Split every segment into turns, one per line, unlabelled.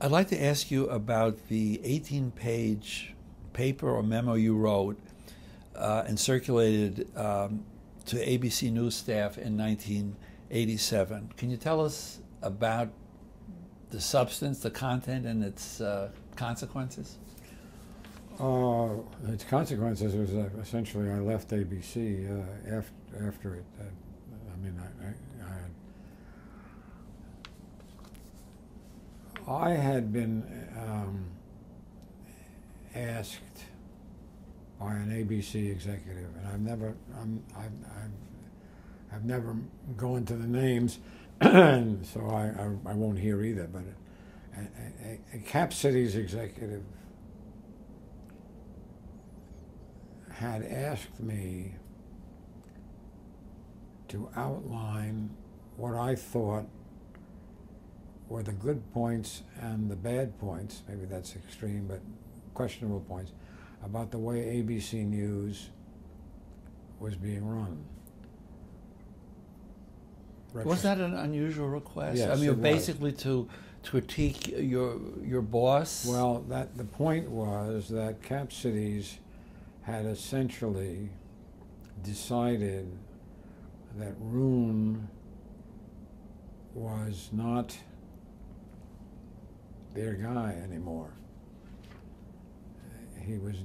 I'd like to ask you about the 18-page paper or memo you wrote and circulated to ABC News staff in 1987. Can you tell us about the substance, the content, and its consequences?
Its consequences was essentially I left ABC after it. I had been asked by an ABC executive, and I've never gone to the names, and so I won't hear either. But a Cap Cities executive had asked me to outline what I thought were the good points and the bad points, maybe that's extreme, but questionable points, about the way ABC News was being run.
Was that an unusual request?
Yes,
I mean,
it
basically to critique your boss?
Well, the point was that Cap Cities had essentially decided that Roon was not their guy anymore. He was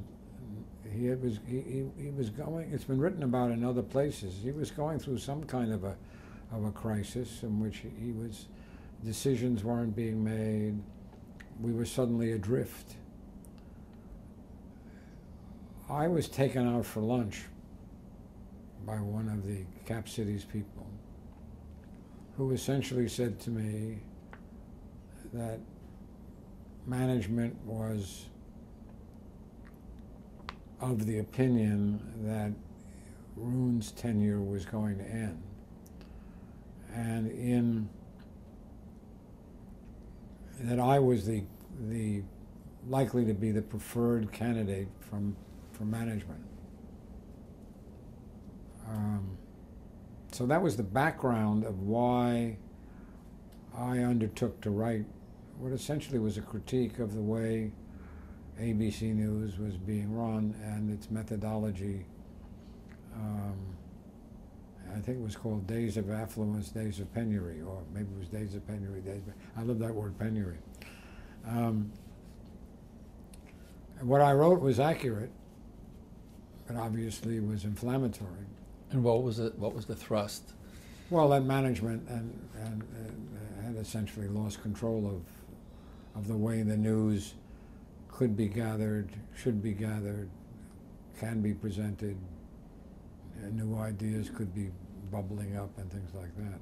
going. It's been written about in other places. He was going through some kind of a crisis in which decisions weren't being made. We were suddenly adrift. I was taken out for lunch by one of the Cap Cities people, who essentially said to me that management was of the opinion that Roon's tenure was going to end, and that I was the likely to be the preferred candidate for management. So that was the background of why I undertook to write what essentially was a critique of the way ABC News was being run and its methodology. I think it was called Days of Affluence, Days of Penury, or maybe it was Days of Penury, I love that word, penury. What I wrote was accurate, but obviously was inflammatory.
And what was it? What was the thrust?
Well, that management had essentially lost control of the way the news could be gathered, should be gathered, can be presented, and new ideas could be bubbling up and things like that.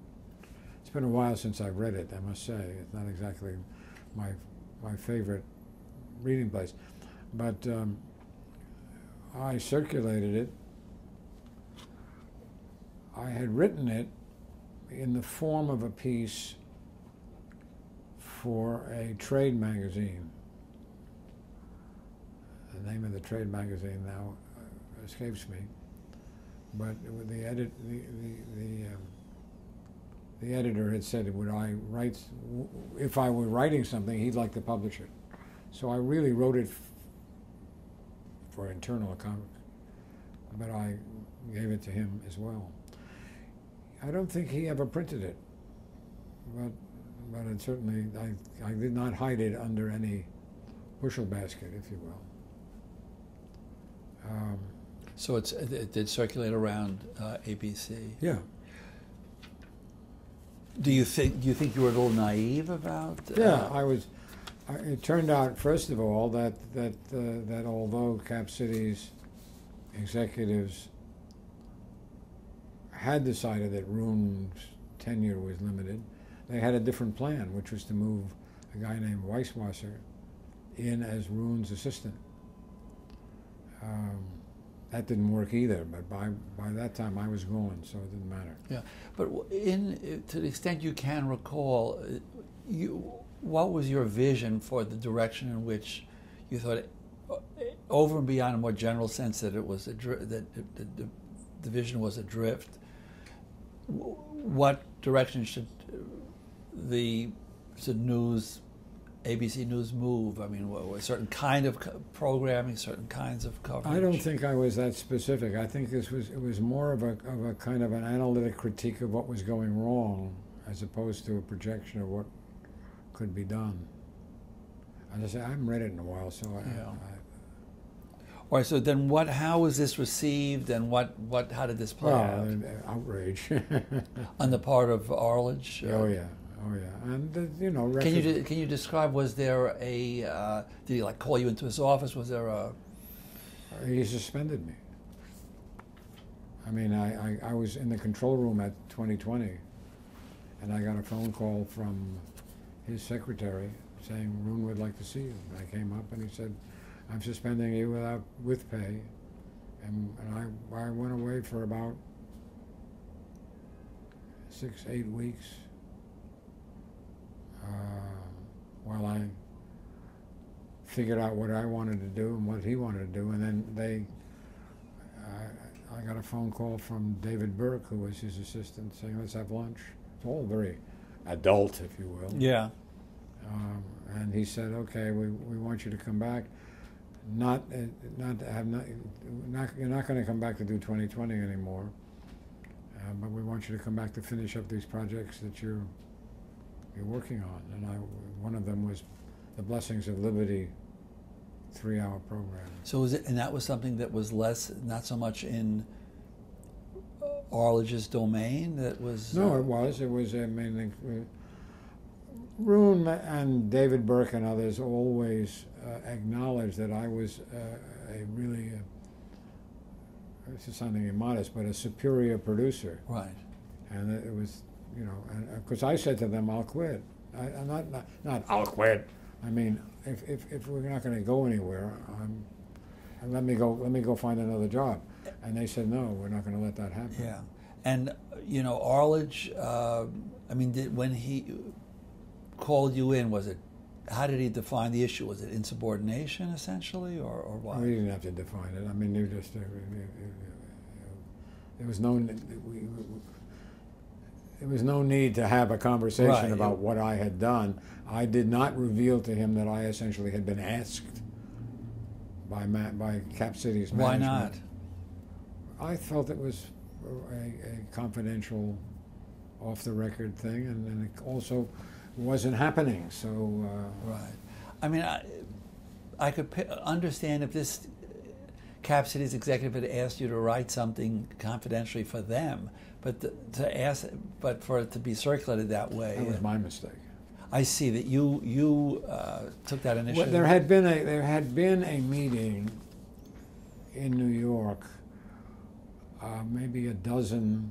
It's been a while since I've read it, I must say. It's not exactly my favorite reading place, but I circulated it. I had written it in the form of a piece for a trade magazine. The name of the trade magazine now escapes me, but the editor had said, would I write, if I were writing something, he'd like to publish it. So I really wrote it for internal account, but I gave it to him as well. I don't think he ever printed it, but it certainly, I did not hide it under any bushel basket, if you will.
So it did circulate around ABC.
Yeah.
Do you think you were a little naive about?
Yeah, I was. It turned out, first of all, that although Cap Cities executives had decided that Roon's tenure was limited, they had a different plan, which was to move a guy named Weisswasser in as Roon's assistant. That didn't work either, but by that time I was gone, so it didn't matter.
Yeah, but to the extent you can recall, what was your vision for the direction in which you thought, over and beyond a more general sense that it was that the vision was adrift? What direction should news ABC News move? I mean, what certain kind of programming, certain kinds of coverage?
I don't think I was that specific. I think it was more of a kind of an analytic critique of what was going wrong, as opposed to a projection of what could be done. As I say, I haven't read it in a while, so
All right. So then, how was this received, and how did this play out?
Outrage
On the part of Arledge?
Oh yeah. And
Can you describe? Was there a? Did he call you into his office? Was there a?
He suspended me. I mean, I was in the control room at 2020, and I got a phone call from his secretary saying Roon would like to see you. And I came up and he said, "I'm suspending you with pay," and I went away for about 6-8 weeks. While I figured out what I wanted to do and what he wanted to do, and then I got a phone call from David Burke, who was his assistant, saying, "Let's have lunch." It's all very adult, if you will.
Yeah.
And he said, "Okay, we want you to come back. You're not going to come back to do 2020 anymore, but we want you to come back to finish up these projects that you're working on." And one of them was the Blessings of Liberty 3-hour program.
So and that was something that was not so much in Arledge's domain. That was
no, it was. I mean, Roon and David Burke and others always acknowledged that I was a really, this is sounding immodest, but a superior producer.
Right.
And it was, because I said to them, "I'll quit." I'm not I'll quit. I mean, if we're not going to go anywhere, let me go find another job. And they said, "No, we're not going to let that happen."
Yeah. And Arledge, I mean, when he called you in, how did he define the issue? Was it insubordination essentially, or what?
Well, he didn't have to define it. I mean, there was no need to have a conversation about what I had done. I did not reveal to him that I essentially had been asked by Cap City's management.
Why not?
I felt it was a confidential, off-the-record thing, and it also wasn't happening. So
right. I mean, I could understand if this Cap City's executive had asked you to write something confidentially for them, but for it to be circulated that way.
That was my mistake.
I see that you took that initiative.
Well, there had been a meeting in New York, maybe a dozen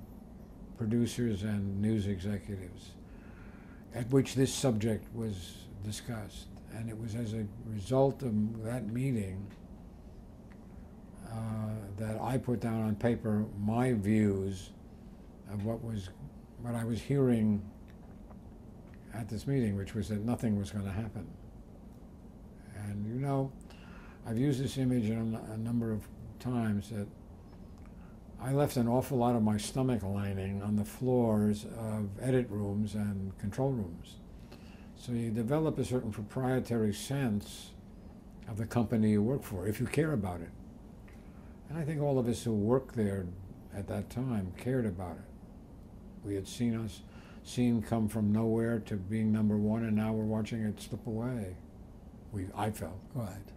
producers and news executives, at which this subject was discussed, and it was as a result of that meeting that I put down on paper my views of what I was hearing at this meeting, which was that nothing was going to happen. And I've used this image a number of times, that I left an awful lot of my stomach lining on the floors of edit rooms and control rooms. So you develop a certain proprietary sense of the company you work for, if you care about it. And I think all of us who worked there at that time cared about it. We had seen come from nowhere to being number one, and now we're watching it slip away. I felt.
Right.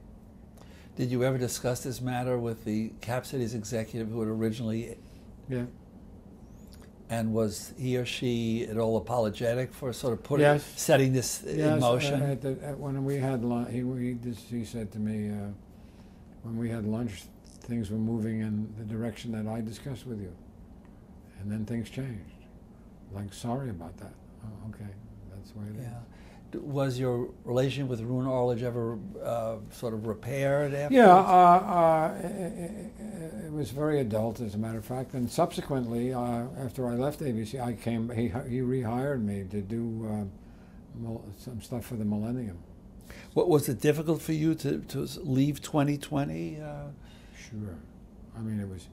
Did you ever discuss this matter with the Cap City's executive who had originally?
Yeah.
And was he or she at all apologetic for sort of setting this in motion?
When we had lunch, he said to me, when we had lunch, things were moving in the direction that I discussed with you, and then things changed. Like, sorry about that. Oh, okay, that's the way it is.
Was your relationship with Roon Arledge ever sort of repaired after?
Yeah, it was very adult, as a matter of fact. And subsequently, after I left ABC, he rehired me to do some stuff for the Millennium.
What was it difficult for you to leave 2020?
Sure. I mean, it was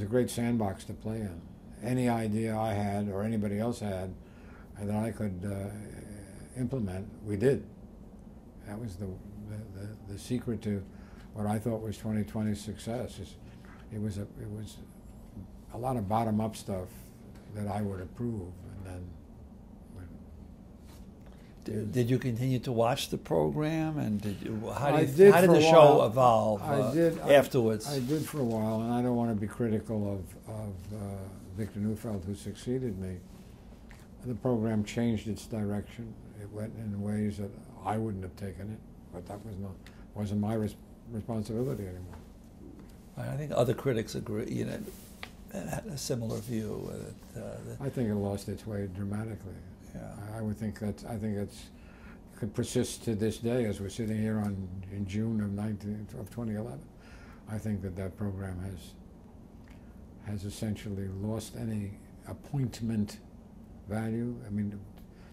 a great sandbox to play in. Any idea I had or anybody else had that I could implement, we did. That was the secret to what I thought was 2020's success. It was a lot of bottom-up stuff that I would approve, and then.
Did you continue to watch the program, and how did the show
while
evolve afterwards?
I did for a while, and I don't want to be critical of Victor Neufeld, who succeeded me. The program changed its direction. It went in ways that I wouldn't have taken it, but that wasn't my responsibility anymore.
I think other critics agree. Had a similar view.
I think it lost its way dramatically.
Yeah.
I would think that. I think it's could persist to this day as we're sitting here in June of 2011. I think that program has essentially lost any appointment value. I mean,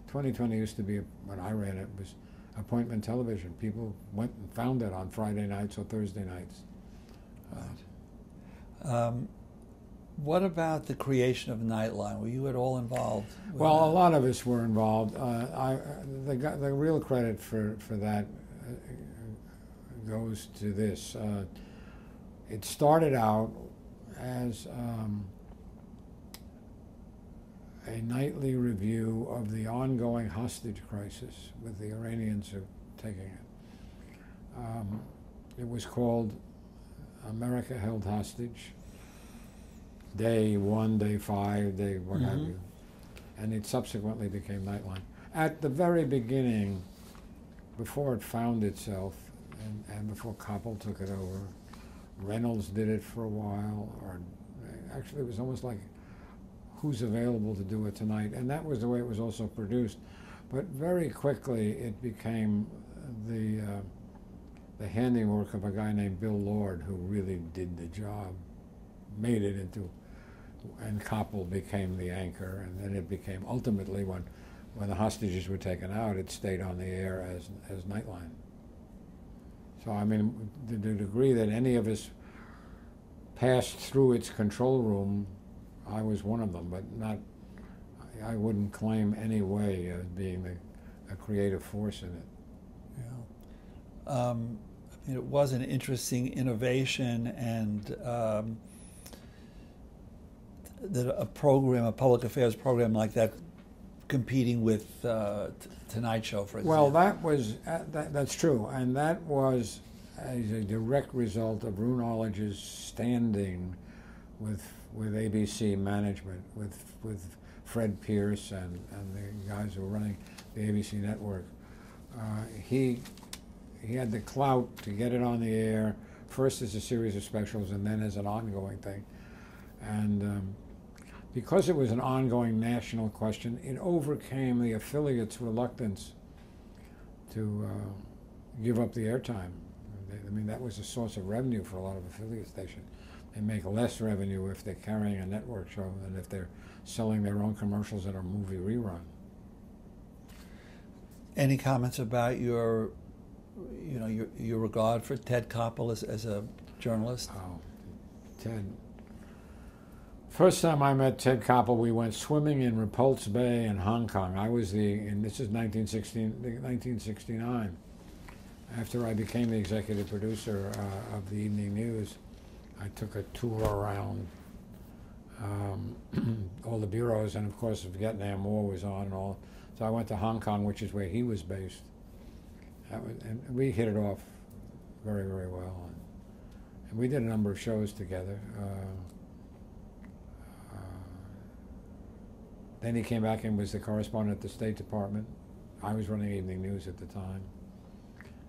2020 used to be, when I ran it, was appointment television. People went and found it on Friday nights or Thursday nights.
Right. What about the creation of Nightline? Were you at all involved?
Well, a lot of us were involved. The real credit for that goes to this. It started out as a nightly review of the ongoing hostage crisis with the Iranians taking it. It was called America Held Hostage. Day 1, Day 5, Day what have you. And it subsequently became Nightline. At the very beginning, before it found itself, and before Koppel took it over, Reynolds did it for a while, or actually it was almost like, who's available to do it tonight? And that was the way it was also produced. But very quickly it became the handiwork of a guy named Bill Lord, who really did the job, made it into, and Koppel became the anchor, and then it became ultimately, when the hostages were taken out, it stayed on the air as Nightline. So I mean, to the degree that any of us passed through its control room, I was one of them, but not. I wouldn't claim any way as being a creative force in it.
Yeah. I mean, it was an interesting innovation, and that a public affairs program like that, competing with Tonight Show, for example.
Well, that was that's true, and that was as a direct result of Runology's standing with ABC management, with Fred Pierce and the guys who were running the ABC network. He had the clout to get it on the air, first as a series of specials and then as an ongoing thing. And because it was an ongoing national question, it overcame the affiliates' reluctance to give up the airtime. I mean, that was a source of revenue for a lot of affiliate stations. They make less revenue if they're carrying a network show than if they're selling their own commercials in a movie rerun.
Any comments about your regard for Ted Koppel as a journalist?
Oh, Ted. First time I met Ted Koppel, we went swimming in Repulse Bay in Hong Kong. And this is 1969. After I became the executive producer of the Evening News, I took a tour around all the bureaus, and of course the Vietnam War was on and all. So I went to Hong Kong, which is where he was based. And we hit it off very, very well. And we did a number of shows together. Then he came back and was the correspondent at the State Department. I was running Evening News at the time.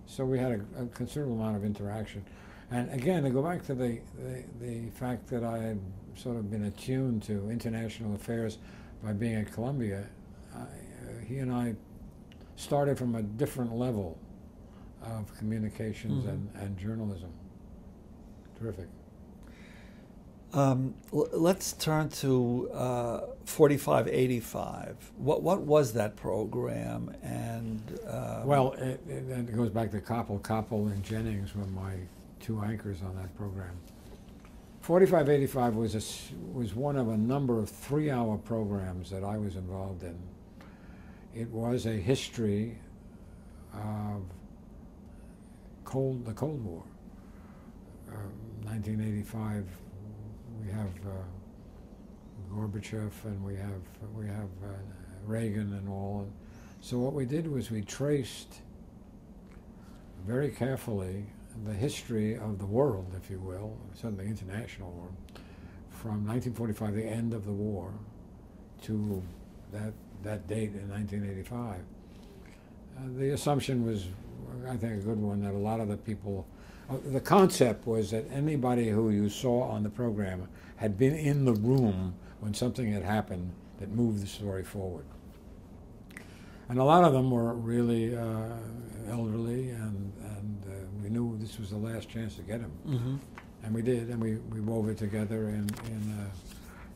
So we had a considerable amount of interaction. And again, to go back to the fact that I had sort of been attuned to international affairs by being at Columbia, he and I started from a different level of communications and journalism. Terrific.
Let's turn to 4585. What was that program? And
well, it goes back to Koppel. Koppel and Jennings were my two anchors on that program. 4585 was one of a number of 3-hour programs that I was involved in. It was a history of Cold War. 1985, we have Gorbachev, and we have Reagan and all. So what we did was we traced very carefully the history of the world, if you will, certainly international world, from 1945, the end of the war, to that date in 1985. The assumption was, I think, a good one, that a lot of the people, the concept was that anybody who you saw on the program had been in the room when something had happened that moved the story forward. And a lot of them were really elderly, and we knew this was the last chance to get them.
Mm-hmm.
And we did, and we wove it together, and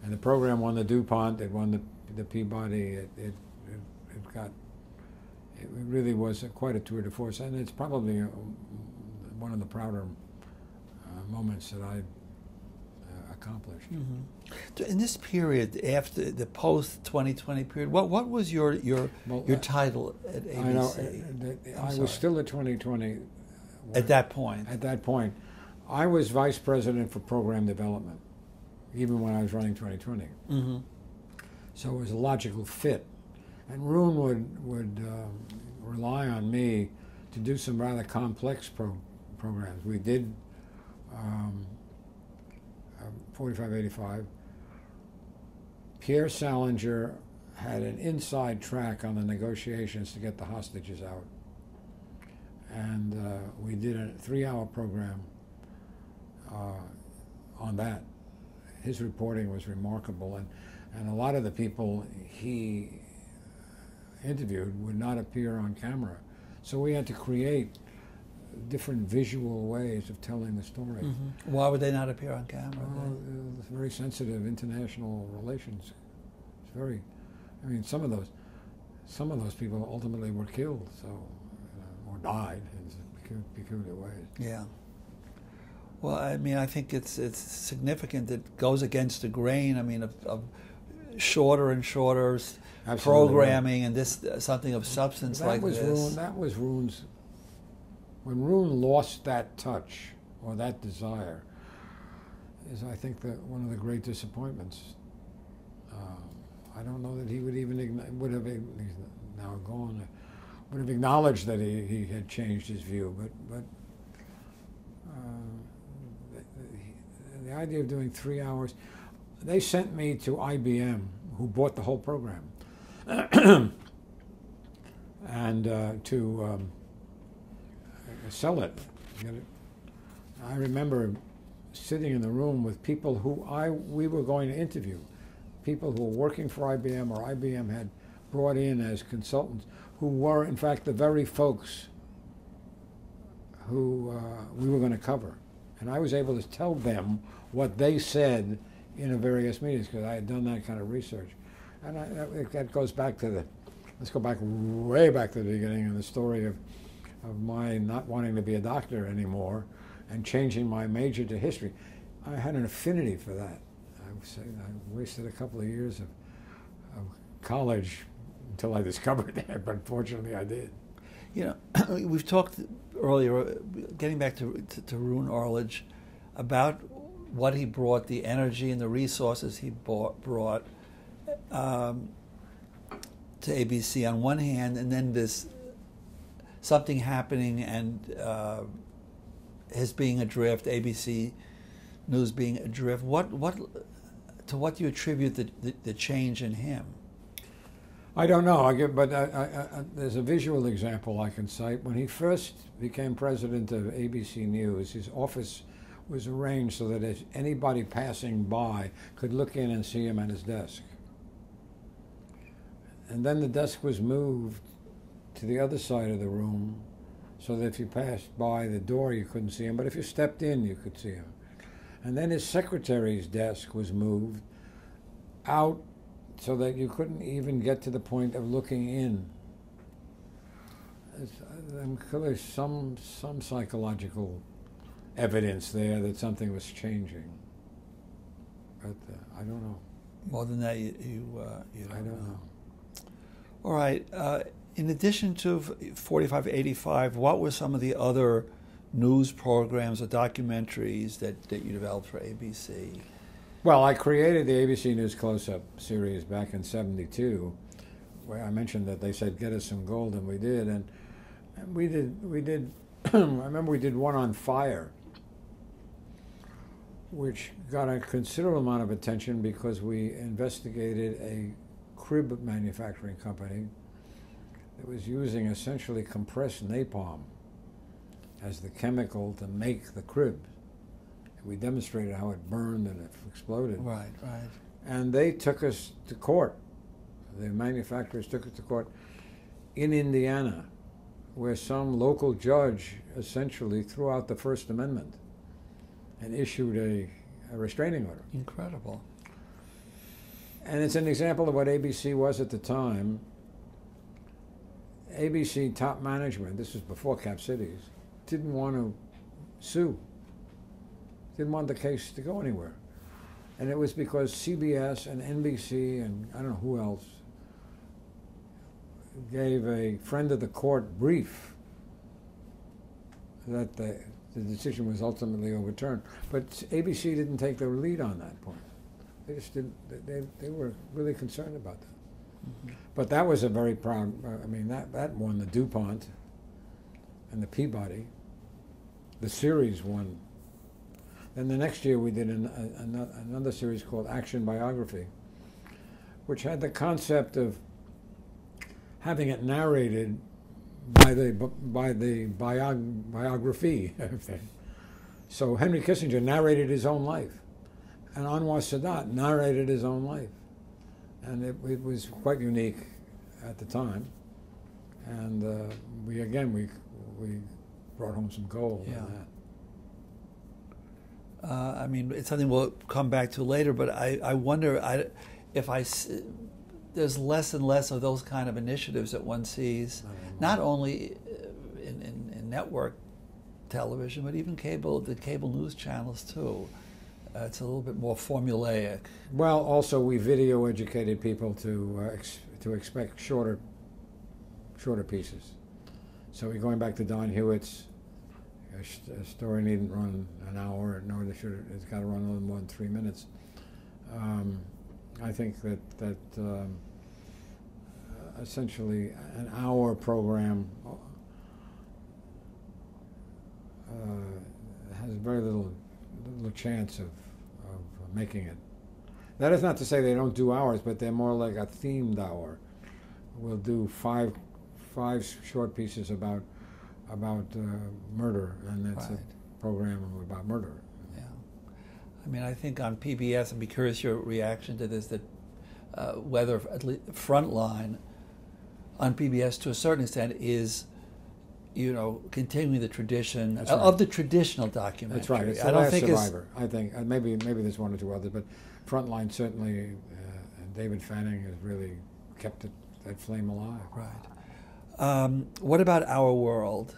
the program won the DuPont, it won the Peabody, it really was quite a tour de force, and it's probably one of the prouder moments that I accomplished.
Mm-hmm. In this period, after the post-2020 period, what was your title at ABC?
I know, I was still at 2020.
At that point?
At that point. I was vice president for program development, even when I was running 2020.
Mm-hmm.
So it was a logical fit. And Roon would rely on me to do some rather complex programs. We did 4585. Pierre Salinger had an inside track on the negotiations to get the hostages out. And we did a 3-hour program on that. His reporting was remarkable, and a lot of the people he interviewed would not appear on camera. So we had to create different visual ways of telling the story.
Mm-hmm. Why would they not appear on camera?
It's very sensitive international relations. It's very, I mean, some of those people ultimately were killed, so or died in peculiar ways.
Yeah. Well, I mean, I think it's significant. It goes against the grain. I mean, of shorter and shorter programming, right. And this something of substance like this.
That was Roon's. When Roon lost that touch or that desire, is I think one of the great disappointments. I don't know that he would even would have, he's now gone, would have acknowledged that he had changed his view, but the idea of doing 3 hours, they sent me to IBM, who bought the whole program, and to sell it. I remember sitting in the room with people who we were going to interview, people who were working for IBM or IBM had brought in as consultants, who were in fact the very folks who we were going to cover. And I was able to tell them what they said in the various meetings, because I had done that kind of research. And that goes back to let's go back way back to the beginning in the story of my not wanting to be a doctor anymore and changing my major to history. I had an affinity for that. I would say I wasted a couple of years of college until I discovered that, but fortunately I did.
You know, we've talked earlier, getting back to Roon Arledge, about what he brought, the energy and the resources he brought to ABC on one hand, and then this something happening and his being adrift, ABC News being adrift. To what do you attribute the change in him?
I don't know, but there's a visual example I can cite. When he first became president of ABC News, his office was arranged so that if anybody passing by could look in and see him at his desk. And then the desk was moved to the other side of the room so that if you passed by the door you couldn't see him, but if you stepped in you could see him. And then his secretary's desk was moved out so that you couldn't even get to the point of looking in. There's some psychological evidence there that something was changing, but I don't know.
More than that, you
I don't know.
All right. In addition to 4585, what were some of the other news programs or documentaries that you developed for ABC?
Well, I created the ABC News Close-Up series back in '72, where I mentioned that they said, get us some gold, and we did. And we did, I remember we did one on fire, which got a considerable amount of attention because we investigated a crib manufacturing company that was using essentially compressed napalm as the chemical to make the crib. We demonstrated how it burned and it exploded.
Right, right.
And they took us to court. The manufacturers took us to court in Indiana, where some local judge essentially threw out the First Amendment and issued a restraining order.
Incredible.
And it's an example of what ABC was at the time. ABC top management, this was before Cap Cities, didn't want to sue. Didn't want the case to go anywhere. And it was because CBS and NBC and I don't know who else gave a friend of the court brief that the decision was ultimately overturned. But ABC didn't take the lead on that point. They just didn't, they were really concerned about that. Mm-hmm. But that was a very proud, I mean, that won the DuPont and the Peabody. The series won. Then the next year we did another series called Action Biography, which had the concept of having it narrated by the biography. So Henry Kissinger narrated his own life, and Anwar Sadat narrated his own life, and it was quite unique at the time. And we brought home some gold.
Yeah.
On that.
I mean, it's something we'll come back to later, but I wonder if there's less and less of those kind of initiatives that one sees, not only in network television, but even the cable news channels too. It's a little bit more formulaic.
Well, also we video educated people to expect shorter pieces. So we're going back to Don Hewitt's. A story needn't run an hour, nor it's got to run a little more than 3 minutes. I think that essentially an hour program has very little chance of making it. That is not to say they don't do hours, but they're more like a themed hour. We'll do five short pieces about murder, and it's
right.
a program about murder.
Yeah, I mean, I think on PBS, I'd be curious your reaction to this, that whether at least Frontline on PBS to a certain extent is, continuing the tradition of the traditional documentary.
That's right. It's the last survivor. I think maybe there's one or two others, but Frontline certainly, and David Fanning has really kept that flame alive.
Right. What about Our World?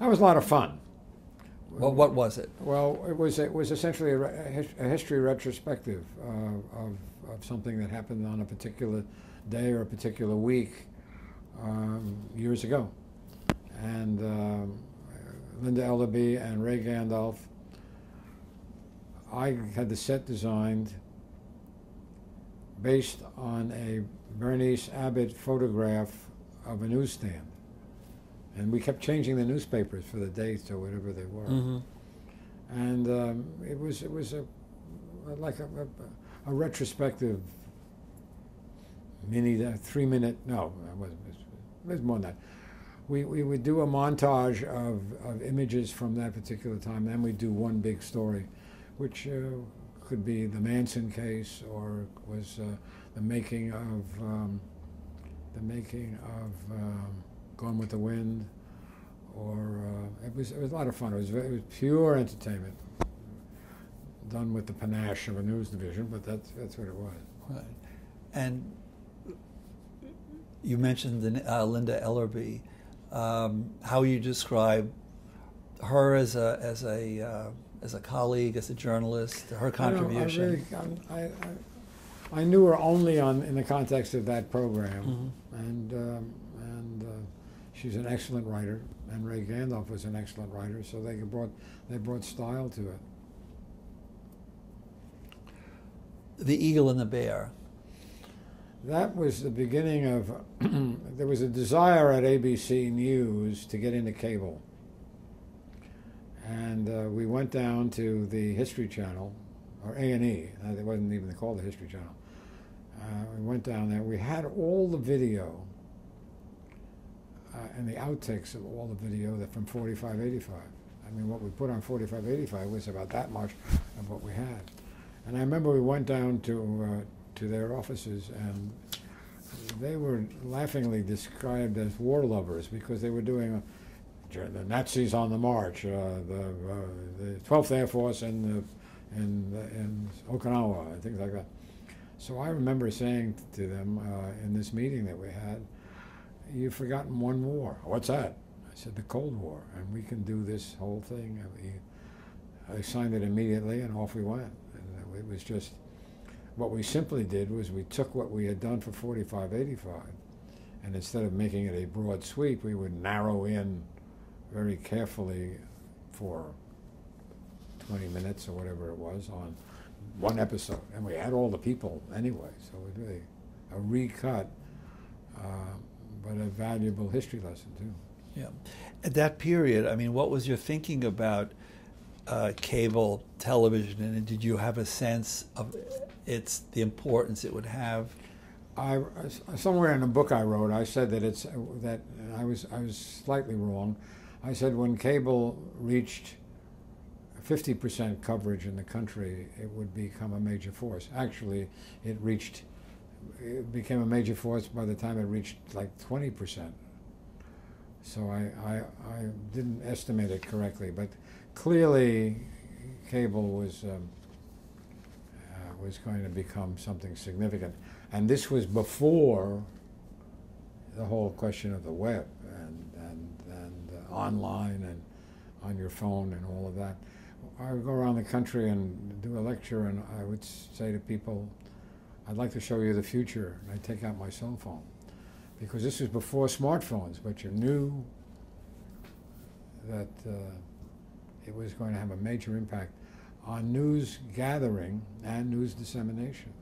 That was a lot of fun.
Well, what was it?
Well, it was essentially a history retrospective of something that happened on a particular day or a particular week years ago. And Linda Ellerby and Ray Gandalf, I had the set designed based on a Bernice Abbott photograph of a newsstand. And we kept changing the newspapers for the dates or whatever they were. Mm-hmm. And it was like a retrospective mini 3 minute, no, it was more than that. We would do a montage of images from that particular time, then we'd do one big story, which could be the Manson case, or was the making of Gone with the Wind, or it was a lot of fun. It was pure entertainment, done with the panache of a news division, but that's what it was.
Right, and you mentioned Linda Ellerby. How you describe her as a colleague, as a journalist, her contribution?
I knew her only in the context of that program, mm-hmm. and she's an excellent writer. and Ray Gandalf was an excellent writer, so they brought style to it.
The Eagle and the Bear.
That was the beginning of, there was a desire at ABC News to get into cable. And we went down to the History Channel, or A&E, it wasn't even called the History Channel. We went down there, we had all the video and the outtakes of all the video that from 45-85. I mean, what we put on 45-85 was about that much of what we had. And I remember we went down to their offices, and they were laughingly described as war lovers because they were doing the Nazis on the march, the 12th Air Force in Okinawa, and things like that. So I remember saying to them in this meeting that we had, "You've forgotten one war." "What's that?" I said, "The Cold War, and we can do this whole thing." I signed it immediately, and off we went. And it was just, what we simply did was we took what we had done for 45-85, and instead of making it a broad sweep, we would narrow in very carefully for 20 minutes or whatever it was on one episode. And we had all the people anyway, so it was really a recut, but a valuable history lesson too.
Yeah. At that period, I mean, what was your thinking about cable television, and did you have a sense of the importance it would have?
Somewhere in a book I wrote, I said that I was slightly wrong. I said when cable reached 50% coverage in the country, it would become a major force. Actually, it became a major force by the time it reached like 20%. So I didn't estimate it correctly, but clearly cable was going to become something significant. And this was before the whole question of the web and online and on your phone and all of that. I would go around the country and do a lecture, and I would say to people, "I'd like to show you the future." And I'd take out my cell phone, because this was before smartphones, but you knew that it was going to have a major impact on news gathering and news dissemination.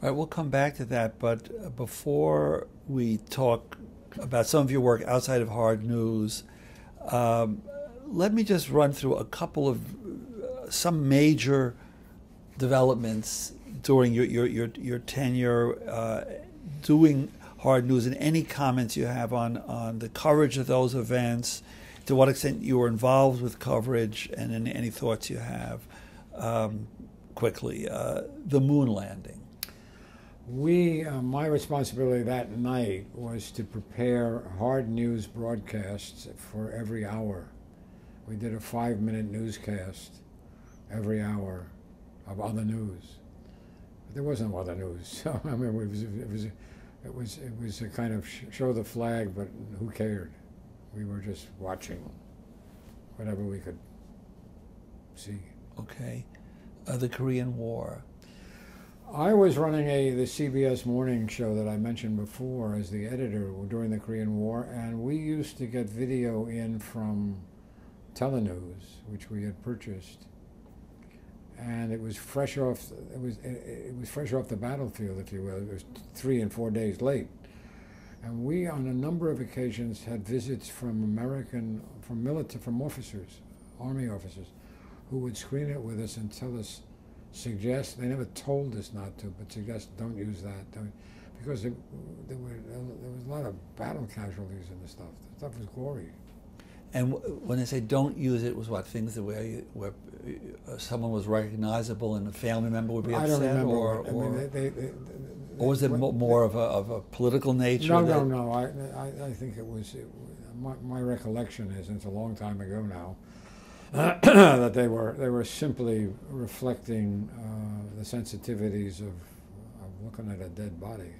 All right, we'll come back to that, but before we talk about some of your work outside of hard news, let me just run through a couple of some major developments during your tenure doing hard news, and any comments you have on the coverage of those events, to what extent you were involved with coverage, and any thoughts you have quickly. The moon landing. My responsibility that night was to prepare hard news broadcasts for every hour. We did a 5-minute newscast every hour of other news. But there wasn't other news, so I mean, it was a kind of show the flag, but who cared? We were just watching whatever we could see. Okay, the Korean War.
I was running the CBS morning show that I mentioned before as the editor during the Korean War, and we used to get video in from Telenews, which we had purchased, and it was fresh off. It was fresh off the battlefield, if you will. It was 3 and 4 days late, and we, on a number of occasions, had visits from officers, Army officers, who would screen it with us and tell us, they never told us not to, but suggest, "Don't use that," because there was a lot of battle casualties in the stuff. The stuff was gory.
And when they say don't use it, was what, things that where someone was recognizable and a family member would be upset?
I don't remember.
Or was it more of a political nature?
No. I think it was. My recollection is, and it's a long time ago now, that they were simply reflecting the sensitivities of looking at a dead body.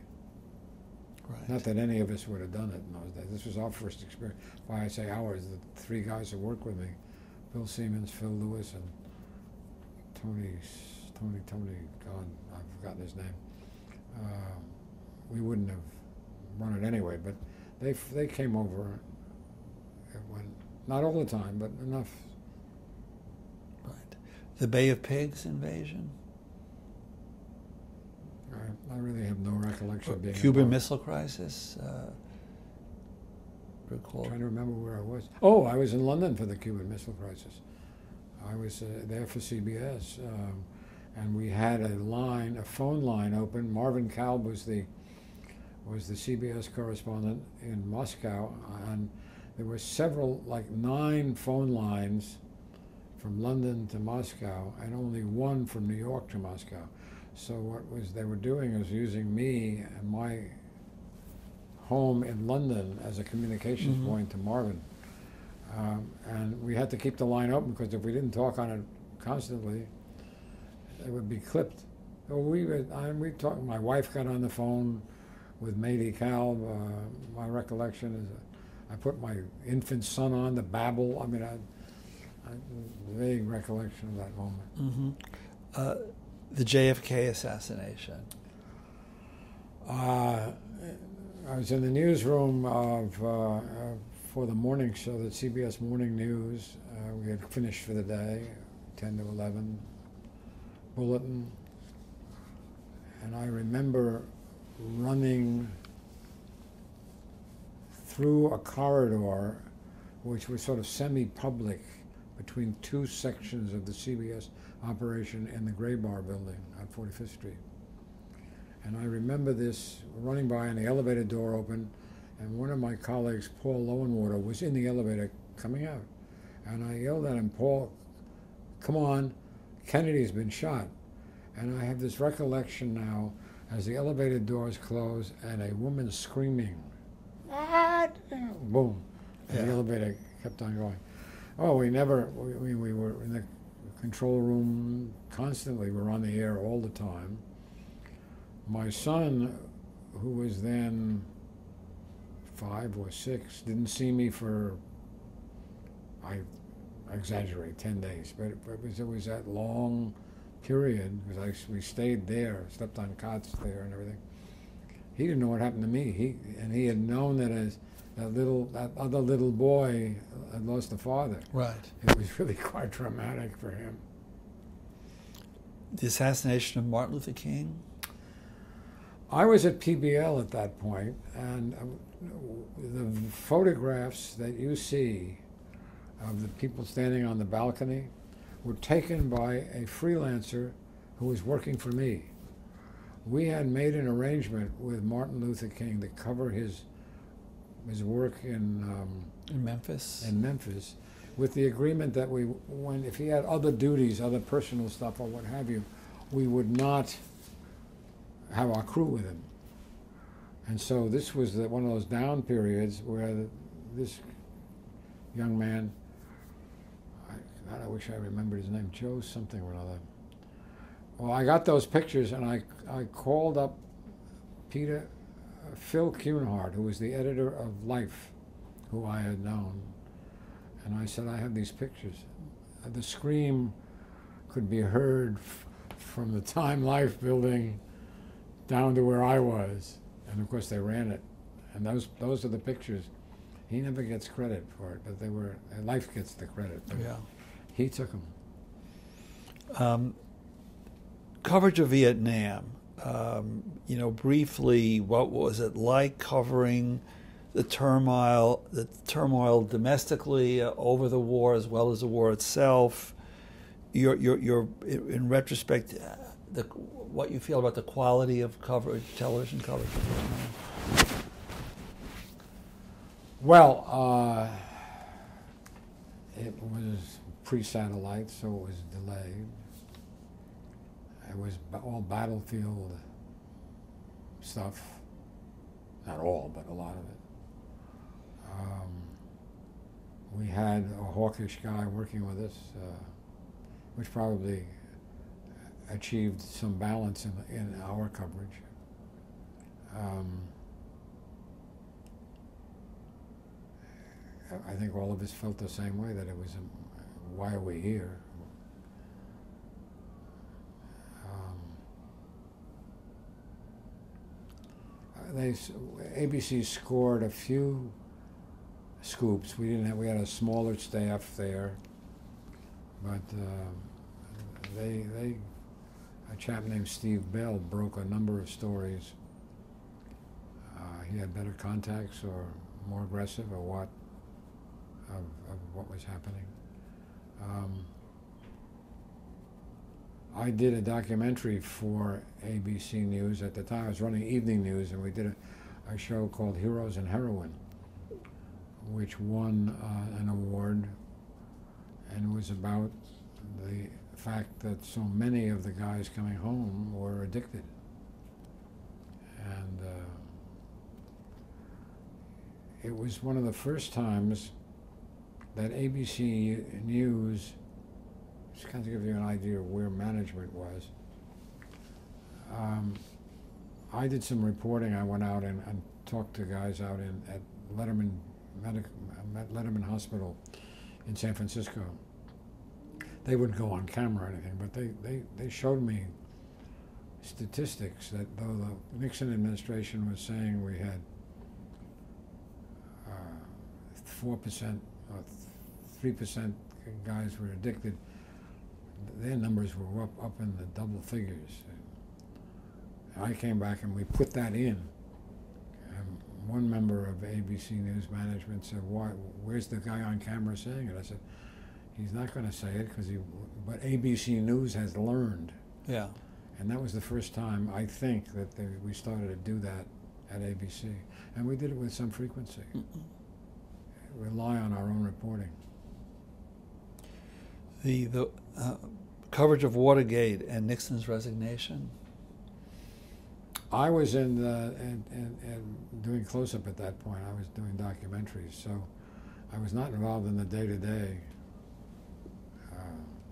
Right. Not that any of us would have done it in those days. This was our first experience. Why I say ours, the 3 guys who worked with me, Bill Siemens, Phil Lewis, and Tony, God, I've forgotten his name. We wouldn't have run it anyway, but they came over Not all the time, but enough.
Right. The Bay of Pigs invasion?
I really have no recollection of being
Cuban
involved.
Missile Crisis? Recall.
I'm trying to remember where I was. Oh, I was in London for the Cuban Missile Crisis. I was there for CBS, and we had a phone line open. Marvin Kalb was the CBS correspondent in Moscow, and there were several, like 9 phone lines from London to Moscow, and only one from New York to Moscow. So what they were doing was using me and my home in London as a communications point to Marvin. And we had to keep the line open because if we didn't talk on it constantly, it would be clipped. So we talked. My wife got on the phone with Mady Kalb. My recollection is I put my infant son on to babble. I mean, I vague recollection of that moment.
The JFK assassination.
I was in the newsroom for the morning show, the CBS Morning News. We had finished for the day, 10 to 11, bulletin. And I remember running through a corridor which was sort of semi-public between 2 sections of the CBS operation in the Gray Bar building on 45th Street. And I remember this running by and the elevator door opened, and one of my colleagues, Paul Lowenwater, was in the elevator coming out. And I yelled at him, "Paul, come on, Kennedy's been shot." And I have this recollection now as the elevator doors close and a woman screaming, "What?" Boom. And the elevator kept on going. Oh, we were in the control room constantly. We were on the air all the time. My son, who was then 5 or 6, didn't see me for, I exaggerate, 10 days, but it was that long period because we stayed there, slept on cots there and everything. He didn't know what happened to me. He had known that as that other little boy had lost a father.
Right.
It was really quite traumatic for him.
The assassination of Martin Luther King?
I was at PBL at that point, and the photographs that you see of the people standing on the balcony were taken by a freelancer who was working for me. We had made an arrangement with Martin Luther King to cover his work in
Memphis.
In Memphis, with the agreement that if he had other duties, other personal stuff or what have you, we would not have our crew with him. And so this was one of those down periods where this young man, I wish I remembered his name, Joe something or another. Well, I got those pictures and I called up Phil Cunhart, who was the editor of Life, who I had known. And I said, I have these pictures. The scream could be heard from the Time Life building down to where I was. And of course they ran it. And those are the pictures. He never gets credit for it, but Life gets the credit.
Yeah.
He took them.
Coverage of Vietnam. Briefly, what was it like covering the turmoil domestically over the war as well as the war itself? Your in retrospect, what you feel about the quality of coverage, television coverage of Vietnam?
Well, it was pre-satellite, so it was delayed. It was all battlefield stuff. Not all, but a lot of it. We had a hawkish guy working with us, which probably achieved some balance in our coverage. I think all of us felt the same way, that it was, why are we here? ABC scored a few scoops. We didn't have. We had a smaller staff there, but a chap named Steve Bell broke a number of stories. He had better contacts, or more aggressive, or what, of what was happening. I did a documentary for ABC News at the time. I was running evening news, and we did a show called Heroes and Heroine, which won an award, and was about the fact that so many of the guys coming home were addicted. And it was one of the first times that ABC News, just kind of give you an idea of where management was. I did some reporting. I went out and talked to guys out at Letterman Hospital in San Francisco. They wouldn't go on camera or anything, but they showed me statistics that though the Nixon administration was saying we had 4% or 3% guys were addicted, their numbers were up in the double figures. And I came back and we put that in. And one member of ABC News management said, where's the guy on camera saying it? I said, he's not going to say it, but ABC News has learned.
Yeah.
And that was the first time, I think, that we started to do that at ABC. And we did it with some frequency. Rely on our own reporting.
The coverage of Watergate and Nixon's resignation?
I was doing close-up at that point. I was doing documentaries, so I was not involved in the day-to-day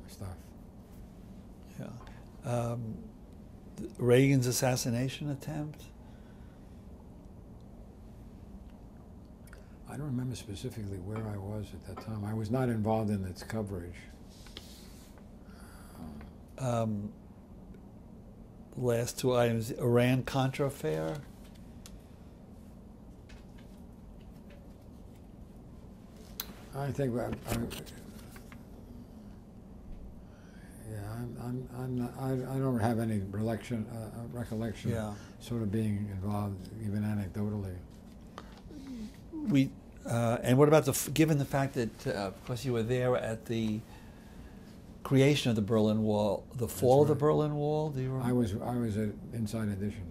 stuff.
Yeah. Reagan's assassination attempt?
I don't remember specifically where I was at that time. I was not involved in its coverage.
Last two items, Iran-Contra affair?
I think I don't have any recollection
Yeah.
sort of being involved, even anecdotally.
And what about given the fact that, of course, you were there at the creation of the Berlin Wall, the fall of the Berlin Wall? Do you remember?
I was at Inside Edition.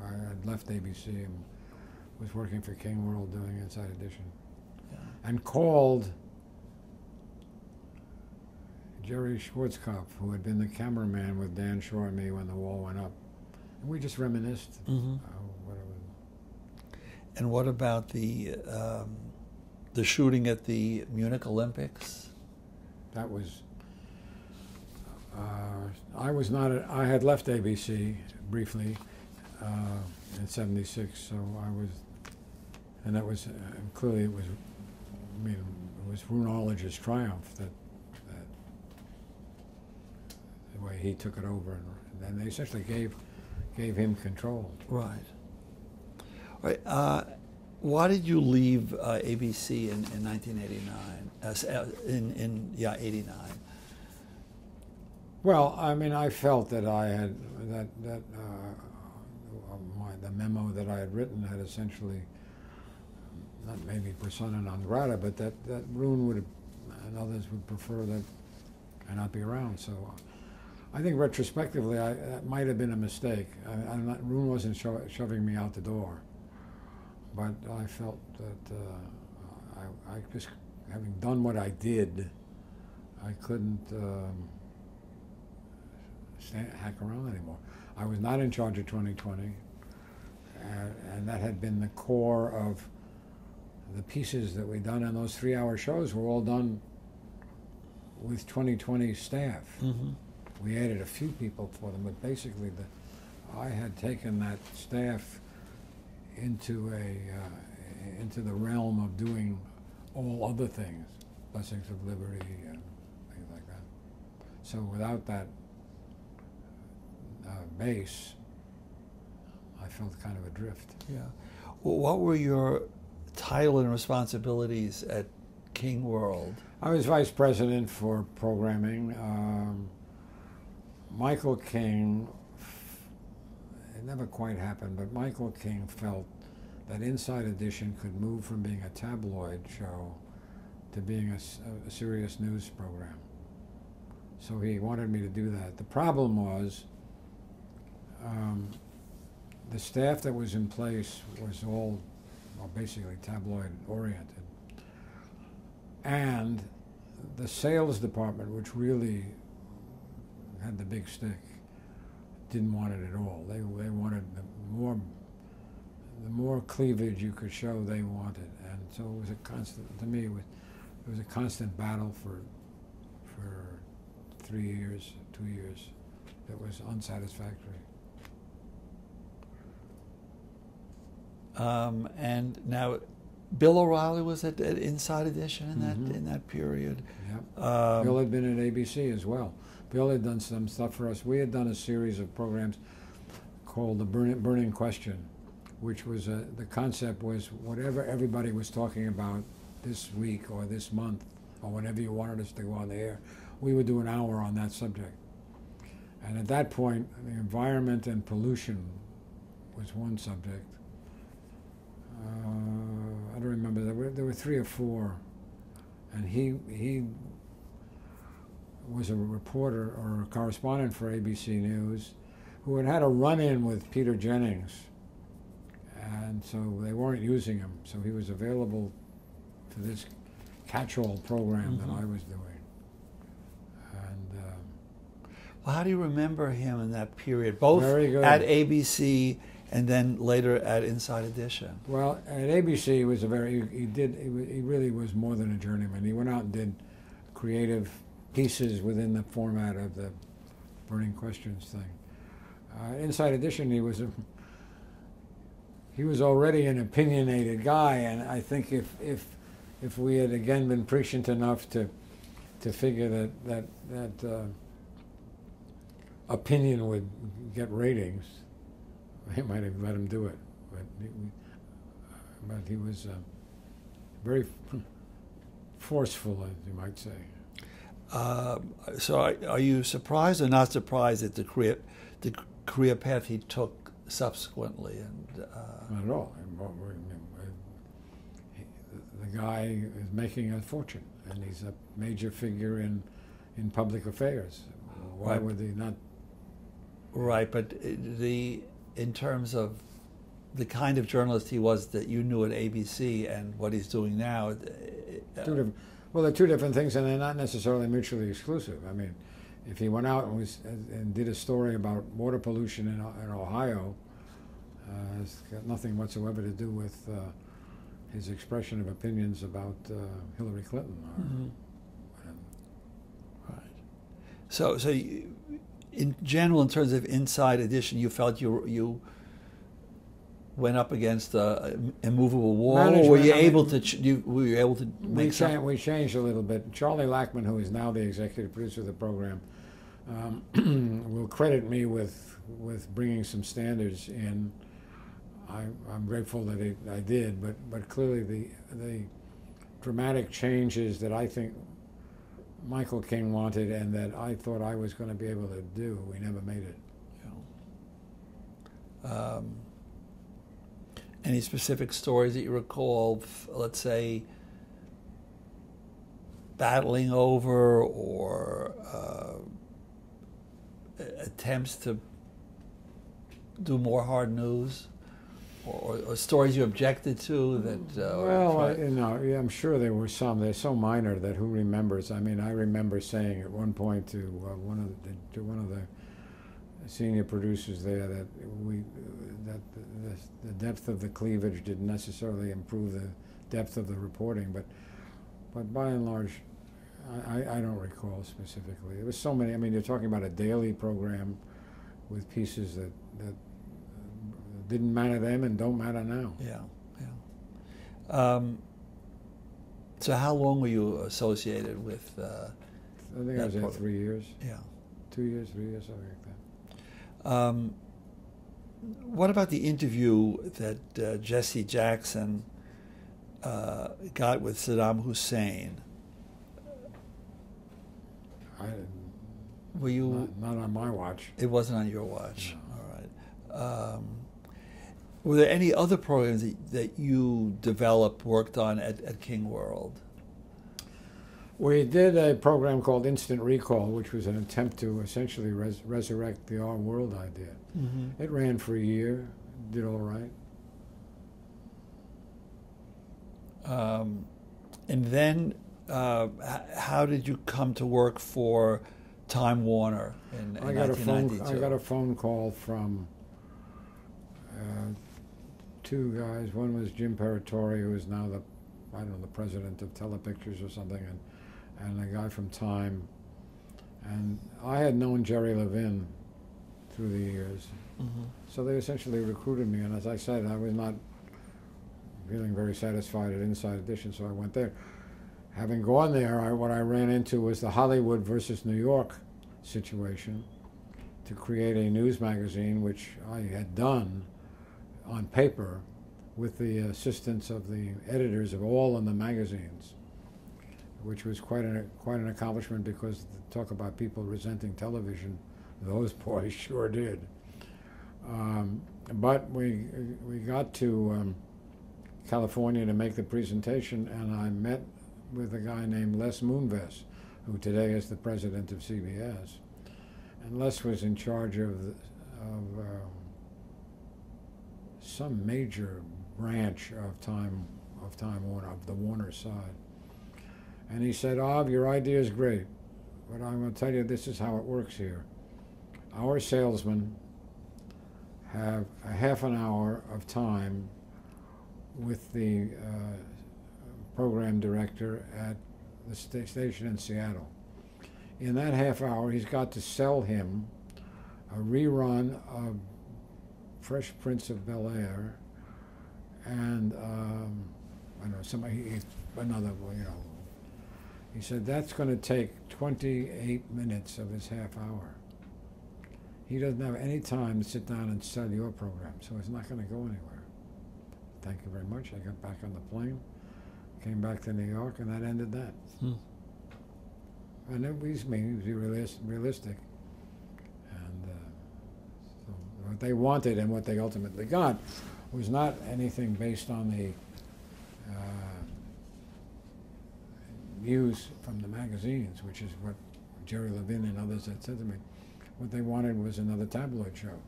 I had left ABC and was working for King World doing Inside Edition, and called Jerry Schwarzkopf, who had been the cameraman with Dan Shaw and me when the wall went up, and we just reminisced.
And what about the shooting at the Munich Olympics?
That was. I was not. I had left ABC briefly in '76, so I was, and that was clearly it was. I mean, it was Runologist's triumph that the way he took it over, and they essentially gave him control.
Right. All right. Why did you leave ABC in 1989? 89.
Well, I mean, I felt that I had the memo that I had written had essentially not maybe persona non grata, but that Rune would and others would prefer that I not be around. So I think retrospectively, that might have been a mistake. Rune wasn't shoving me out the door, but I felt that I just, having done what I did, I couldn't hack around anymore. I was not in charge of 2020, and that had been the core of the pieces that we'd done, and those 3-hour shows were all done with 2020 staff.
Mm-hmm.
We added a few people for them, but basically I had taken that staff into the realm of doing all other things, Blessings of Liberty and things like that. So without that base, I felt kind of adrift.
Yeah. Well, what were your title and responsibilities at King World?
I was vice president for programming. Michael King, it never quite happened, but Michael King felt that Inside Edition could move from being a tabloid show to being a serious news program. So he wanted me to do that. The problem was the staff that was in place was all basically tabloid oriented. And the sales department, which really had the big stick, didn't want it at all. They wanted the more cleavage you could show, they wanted. And so it was a constant, to me, it was a constant battle for 3 years, 2 years, that was unsatisfactory.
And now, Bill O'Reilly was at Inside Edition in that period.
Yep. Bill had been at ABC as well. Bill had done some stuff for us. We had done a series of programs called The Burning Question, which was the concept was whatever everybody was talking about this week or this month or whenever you wanted us to go on the air, we would do an hour on that subject. And at that point, the environment and pollution was one subject. I don't remember, there were 3 or 4, and he was a reporter or a correspondent for ABC News who had had a run-in with Peter Jennings, and so they weren't using him, so he was available for this catch-all program that I was doing. And
well, how do you remember him in that period, both
at
ABC and then later at Inside Edition?
Well, at ABC, he was he really was more than a journeyman. He went out and did creative pieces within the format of the Burning Questions thing. Inside Edition, he was already an opinionated guy, and I think if we had again been prescient enough to figure that opinion would get ratings, they might have let him do it, but he was very forceful, as you might say.
So are you surprised or not surprised at the career path he took subsequently? And
not at all. The guy is making a fortune, and he's a major figure in public affairs. Why would he not?
Right, but in terms of the kind of journalist he was that you knew at ABC and what he's doing now.
Well, they're two different things, and they're not necessarily mutually exclusive. I mean, if he went out and did a story about water pollution in Ohio, it's got nothing whatsoever to do with his expression of opinions about Hillary Clinton.
Right. So you, in general, in terms of Inside Edition, you felt you went up against an immovable wall, or were you able to make something?
We changed a little bit. Charlie Lackman, who is now the executive producer of the program, will credit me with bringing some standards in. I'm grateful that I did, but clearly the dramatic changes that I think Michael King wanted and that I thought I was going to be able to do, we never made it.
Yeah. Any specific stories that you recall, let's say, battling over or attempts to do more hard news, or stories you objected to that?
I'm sure there were some. They're so minor that who remembers? I mean, I remember saying at one point to one of the senior producers there that the depth of the cleavage didn't necessarily improve the depth of the reporting, but by and large, I don't recall specifically. There was so many. I mean, you're talking about a daily program with pieces that didn't matter then and don't matter now.
Yeah. So how long were you associated with?
I think I was there 3 years.
Yeah.
2 years, 3 years, something like that.
What about the interview that Jesse Jackson got with Saddam Hussein. Were you
not on my watch?
It wasn't on your watch.
No.
All right. Were there any other programs that you developed, worked on at King World?
We did a program called Instant Recall, which was an attempt to essentially resurrect the Our World idea.
Mm-hmm.
It ran for a year, did all right.
And then, how did you come to work for Time Warner in 1992?
I got a phone call from two guys. One was Jim Paratori, who is now the president of Telepictures or something, and a guy from Time. And I had known Jerry Levin through the years.
Mm-hmm.
So they essentially recruited me, and as I said, I was not feeling very satisfied at Inside Edition, so I went there. Having gone there, what I ran into was the Hollywood versus New York situation to create a news magazine, which I had done on paper with the assistance of the editors of all of the magazines, which was quite an accomplishment, because talk about people resenting television, those boys sure did. But we got to California to make the presentation, and I met with a guy named Les Moonves, who today is the president of CBS. And Les was in charge of some major branch of Time Warner, of the Warner side. And he said, your idea is great, but I'm going to tell you, this is how it works here. Our salesmen have a half an hour of time with the program director at the station in Seattle. In that half hour, he's got to sell him a rerun of Fresh Prince of Bel-Air and I don't know, another, he said that's going to take 28 minutes of his half hour. He doesn't have any time to sit down and sell your program, so it's not going to go anywhere. Thank you very much. I got back on the plane, came back to New York, and that ended that. And it was realistic. And so what they wanted and what they ultimately got was not anything based on the views from the magazines, which is what Jerry Levin and others had said to me. What they wanted was another tabloid show,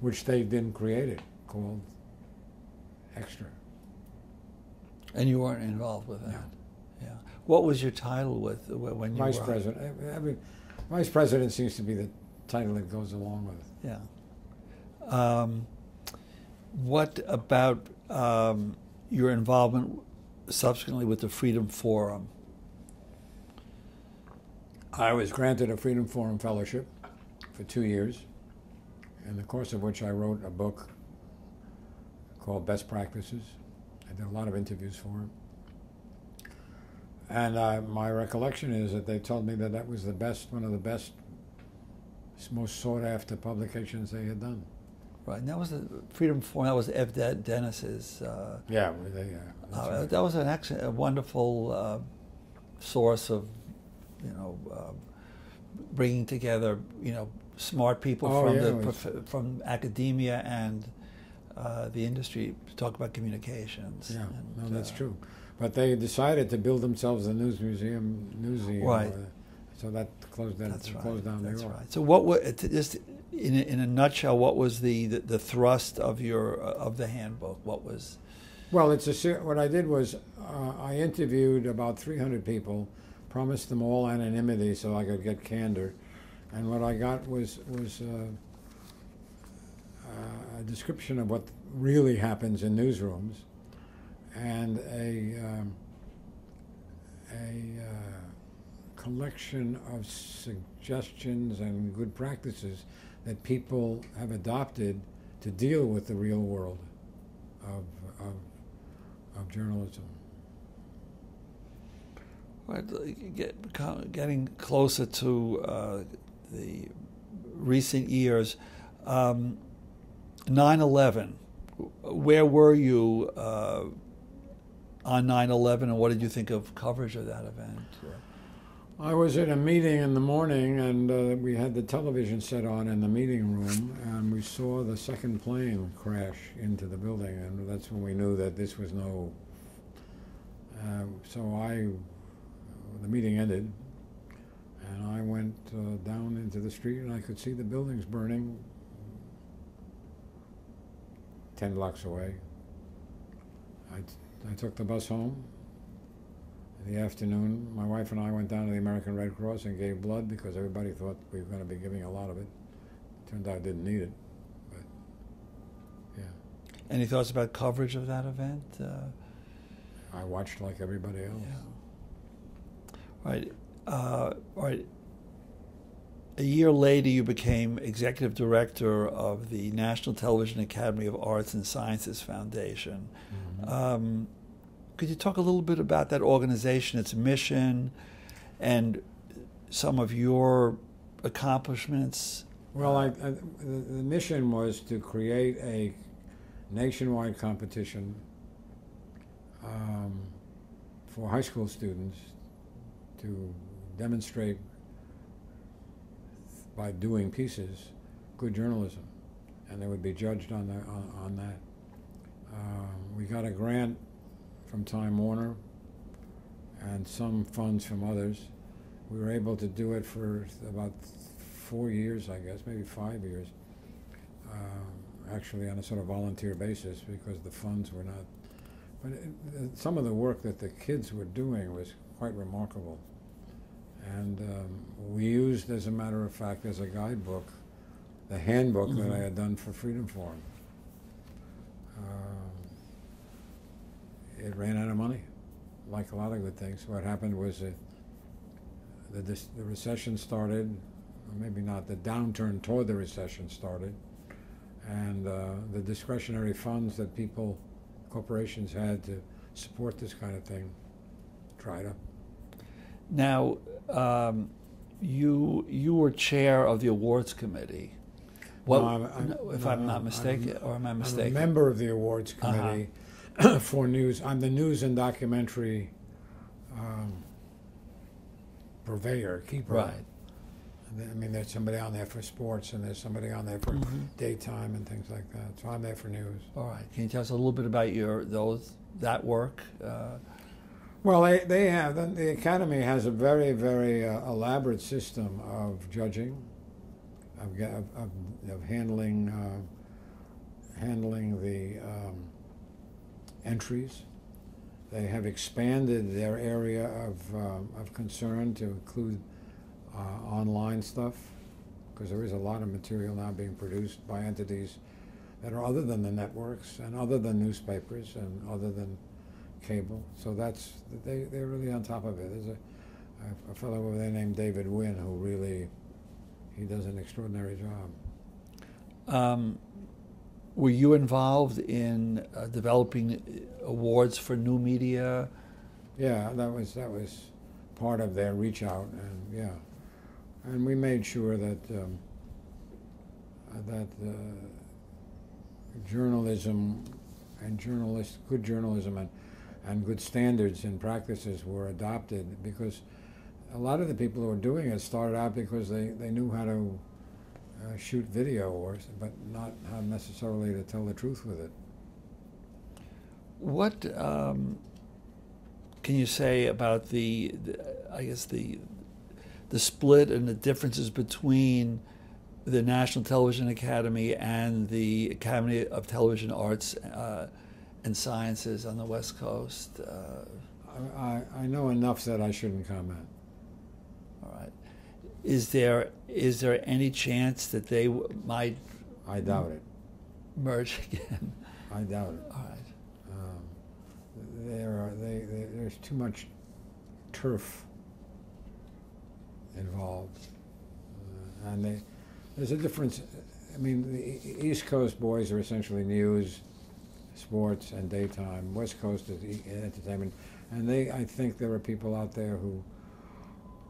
which they then created, called Extra.
And you weren't involved with that?
No.
Yeah. What was your title when you
Vice
were
President. I mean, Vice President seems to be the title that goes along with it.
Yeah. What about your involvement subsequently with the Freedom Forum?
I was granted a Freedom Forum Fellowship for 2 years, in the course of which I wrote a book called Best Practices. I did a lot of interviews for it. And my recollection is that they told me that that was one of the best, most sought-after publications they had done.
Right, and that was the Freedom Forum. That was Ev Dennis's.
Yeah,
that was an a wonderful source of, bringing together, smart people from academia and the industry to talk about communications.
Yeah, that's true. But they decided to build themselves a newsmuseum,
right?
So that closed down. Closed down New York.
Right. So what was just in a nutshell? What was the thrust of the handbook? What was?
Well, what I did was I interviewed about 300 people, promised them all anonymity so I could get candor, and what I got was a description of what really happens in newsrooms, and a collection of suggestions and good practices that people have adopted to deal with the real world of journalism.
Getting closer to the recent years, 9/11. Where were you on 9/11, and what did you think of coverage of that event?
I was at a meeting in the morning, and we had the television set on in the meeting room, and we saw the second plane crash into the building, and that's when we knew that this was no. The meeting ended, and I went down into the street, and I could see the buildings burning 10 blocks away. I took the bus home. In the afternoon, my wife and I went down to the American Red Cross and gave blood because everybody thought we were going to be giving a lot of it. Turned out I didn't need it, but yeah.
Any thoughts about coverage of that event?
I watched like everybody else.
Yeah. Right. A year later, you became executive director of the National Television Academy of Arts and Sciences Foundation. Mm-hmm. Could you talk a little bit about that organization, its mission, and some of your accomplishments?
Well, the mission was to create a nationwide competition for high school students to demonstrate by doing pieces good journalism, and they would be judged on that. We got a grant from Time Warner and some funds from others. We were able to do it for about 4 years, I guess, maybe 5 years, actually on a sort of volunteer basis because the funds were not. But some of the work that the kids were doing was quite remarkable. And we used, as a matter of fact, as a guidebook, the handbook that I had done for Freedom Forum. It ran out of money, like a lot of good things. What happened was that the recession started, or maybe not, the downturn toward the recession started, and the discretionary funds that corporations had to support this kind of thing dried up.
Now, you were chair of the awards committee. Well, I'm not mistaken, or am I mistaken?
I'm a member of the awards committee for news. I'm the news and documentary purveyor, keeper.
Right.
I mean, there's somebody on there for sports, and there's somebody on there for daytime and things like that. So I'm there for news.
All right. Can you tell us a little bit about that work?
Well, they have. The Academy has a very, very elaborate system of judging, of handling the entries. They have expanded their area of concern to include online stuff, because there is a lot of material now being produced by entities that are other than the networks and other than newspapers and other than cable. So they're really on top of it. There's a fellow over there named David Wynn who he does an extraordinary job.
Were you involved in developing awards for new media?
Yeah, that was part of their reach out, and we made sure that journalism and good journalism and good standards and practices were adopted, because a lot of the people who were doing it started out because they knew how to shoot video, but not how necessarily to tell the truth with it.
What can you say about the split and the differences between the National Television Academy and the Academy of Television Arts and Sciences on the West Coast?
I know enough that I shouldn't comment.
All right. Is there any chance that they might?
I doubt it.
Merge again.
I doubt it.
All right.
There's too much turf involved, and there's a difference. I mean, the East Coast boys are essentially news, sports, and daytime. West Coast is entertainment, and I think there are people out there who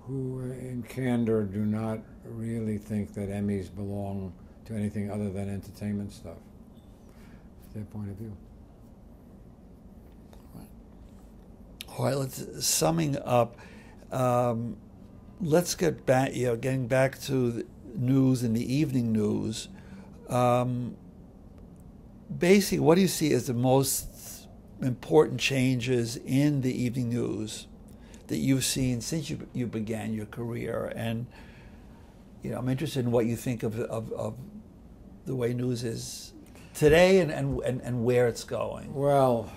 in candor do not really think that Emmys belong to anything other than entertainment stuff. That's their point of view.
All right, summing up, let's get back, getting back to the news and the evening news. Basically, what do you see as the most important changes in the evening news that you've seen since you began your career? And I'm interested in what you think of the way news is today and where it's going.
Well,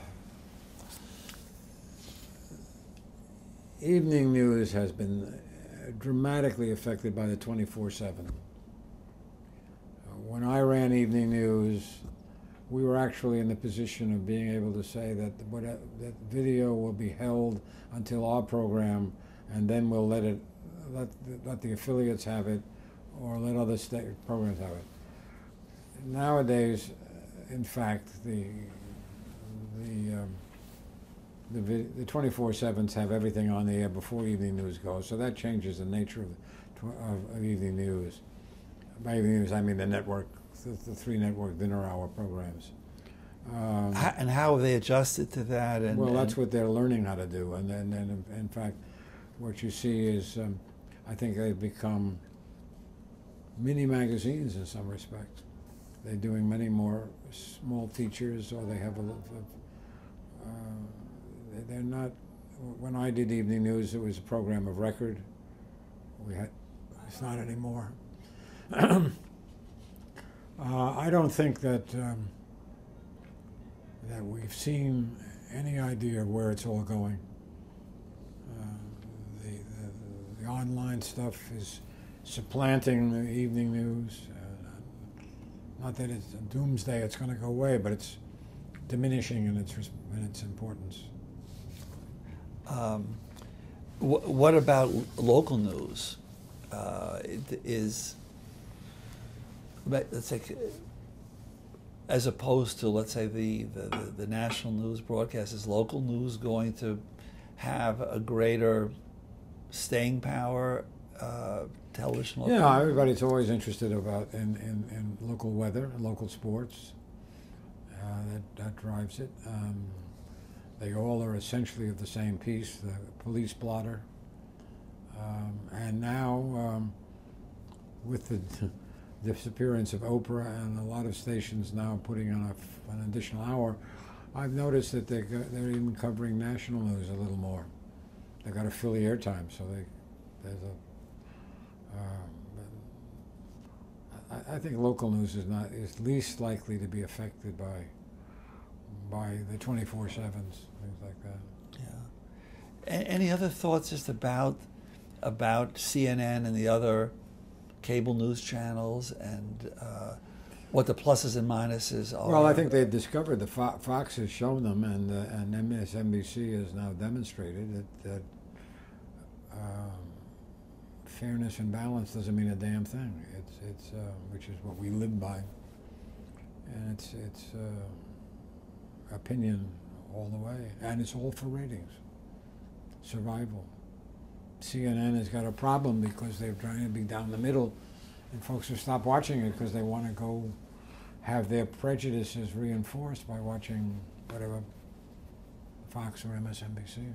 evening news has been dramatically affected by the 24/7. When I ran evening news, we were actually in the position of being able to say that that video will be held until our program, and then we'll let the affiliates have it, or let other state programs have it. Nowadays, in fact, the 24/7s have everything on the air before evening news goes, so that changes the nature of evening news. By evening news, I mean the network, the three network dinner hour programs.
And how have they adjusted to that?
Well, that's what they're learning how to do, and then in fact, what you see is, I think they've become mini magazines in some respects. They're doing many more small features, or they have they're not. When I did evening news, it was a program of record. It's not anymore. I don't think that we've seen any idea of where it's all going. The online stuff is supplanting the evening news. Not that it's a doomsday; it's going to go away, but it's diminishing in its importance.
What about local news? Let's say, as opposed to, let's say, the national news broadcast, is local news going to have a greater staying power? Television. Local
Yeah, everybody's always interested in local weather, local sports. That drives it. They all are essentially of the same piece, the police blotter. And now, with the disappearance of Oprah and a lot of stations now putting on an additional hour, I've noticed that they're even covering national news a little more. They've got to fill the airtime, so there's a. I think local news is least likely to be affected by the 24/7s, things like that.
Yeah. Any other thoughts just about CNN and the other cable news channels, and what the pluses and minuses are?
Well, I think they've discovered Fox has shown them, and MSNBC has now demonstrated that fairness and balance doesn't mean a damn thing. It's which is what we live by, and it's opinion all the way, and it's all for ratings, survival. CNN has got a problem because they're trying to be down the middle, and folks have stopped watching it because they want to go have their prejudices reinforced by watching whatever Fox or MSNBC.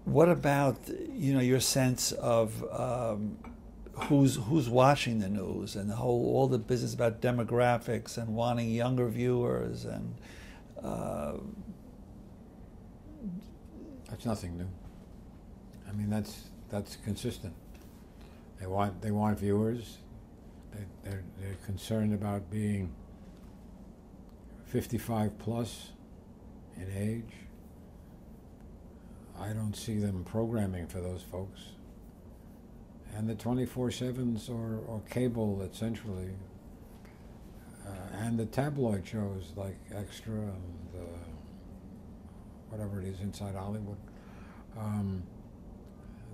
What about your sense of who's watching the news, and all the business about demographics and wanting younger viewers, and
that's nothing new. I mean, that's consistent. They want viewers. They're concerned about being 55 plus in age. I don't see them programming for those folks. And the 24/7s or cable, essentially, and the tabloid shows like Extra and whatever it is, Inside Hollywood,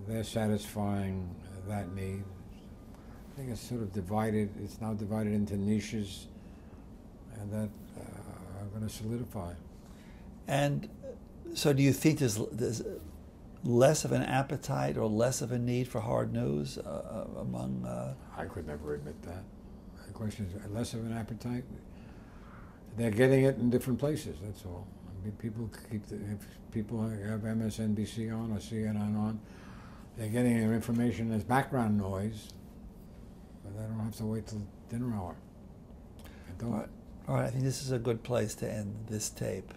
they're satisfying that need. I think it's sort of divided. It's now divided into niches, and that are going to solidify.
And so, do you think there's less of an appetite or less of a need for hard news among?
I could never admit that. The question is, less of an appetite? They're getting it in different places. That's all. I mean, people if people have MSNBC on or CNN on, they're getting their information as background noise, but they don't have to wait till dinner hour. They don't.
All right, I think this is a good place to end this tape.